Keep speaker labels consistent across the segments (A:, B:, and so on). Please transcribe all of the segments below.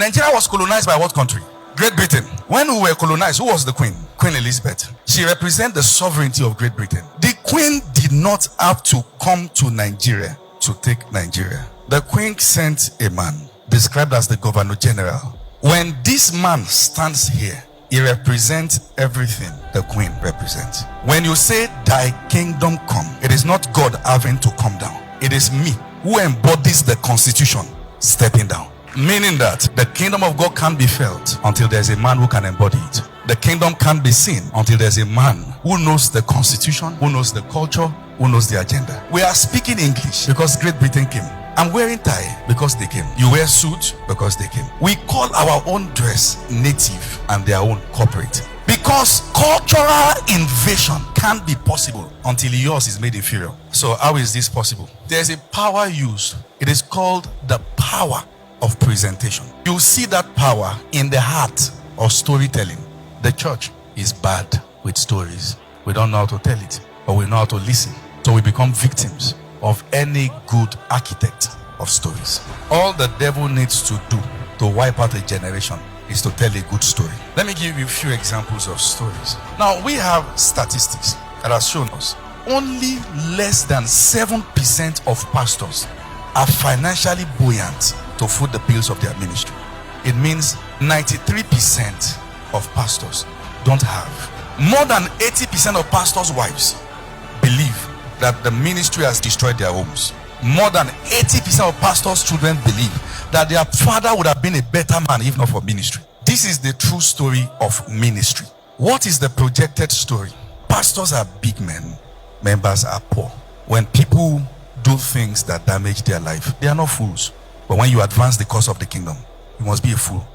A: Nigeria was colonized by what country? Great Britain. When we were colonized, who was the queen? Queen Elizabeth. She represents the sovereignty of Great Britain. The queen did not have to come to Nigeria to take Nigeria. The queen sent a man described as the governor general. When this man stands here, he represents everything the queen represents. When you say thy kingdom come, it is not God having to come down. It is me who embodies the constitution stepping down. Meaning that the kingdom of God can't be felt until there's a man who can embody it. The kingdom can't be seen until there's a man who knows the constitution, who knows the culture, who knows the agenda. We are speaking English because Great Britain came. I'm wearing tie because they came. You wear suit because they came. We call our own dress native and their own corporate. Because cultural invasion can't be possible until yours is made inferior. So how is this possible? There's a power used. It is called the power of presentation. You see that power in the heart of storytelling. The church is bad with stories. We don't know how to tell it, but we know how to listen. So we become victims of any good architect of stories. All the devil needs to do to wipe out a generation is to tell a good story. Let me give you a few examples of stories. Now, we have statistics that have shown us only less than 7% of pastors are financially buoyant to foot the bills of their ministry. It means 93% of pastors don't have. More than 80% of pastors' wives believe that the ministry has destroyed their homes. More than 80% of pastors' children believe that their father would have been a better man if not for ministry. This is the true story of ministry. What is the projected story? Pastors are big men, members are poor. When people do things that damage their life, they are not fools. But when you advance the cause of the kingdom, you must be a fool.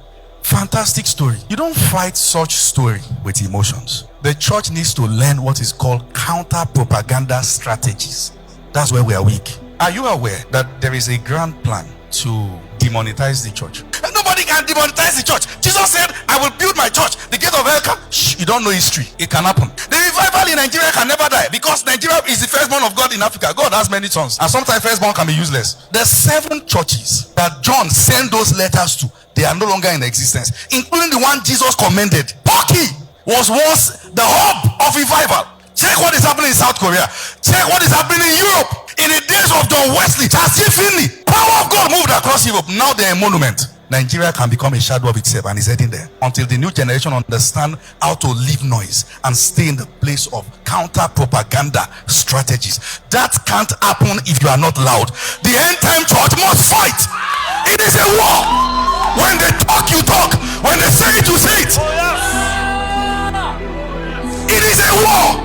A: Fantastic story. You don't fight such story with emotions. The church needs to learn what is called counter-propaganda strategies. That's where we are weak. Are you aware that there is a grand plan to demonetize the church? And nobody can demonetize the church. Jesus said, I will build my church. The gate of hell can... Shh, you don't know history. It can happen. The revival in Nigeria can never die because Nigeria is the firstborn of God in Africa. God has many sons. And sometimes firstborn can be useless. The 7 churches that John sent those letters to, they are no longer in existence. Including the one Jesus commended. Turkey was once the hub of revival. Check what is happening in South Korea. Check what is happening in Europe. In the days of John Wesley, Charles Finley, power of God moved across Europe. Now they're a monument. Nigeria can become a shadow of itself and is heading there. Until the new generation understand how to leave noise and stay in the place of counter-propaganda strategies. That can't happen if you are not loud. The end-time church must fight. It is a war. When they talk, you talk. When they say it, you say it. It is a war.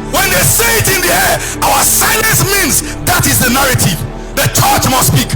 A: When they say it in the air, our silence means that is the narrative. The church must speak.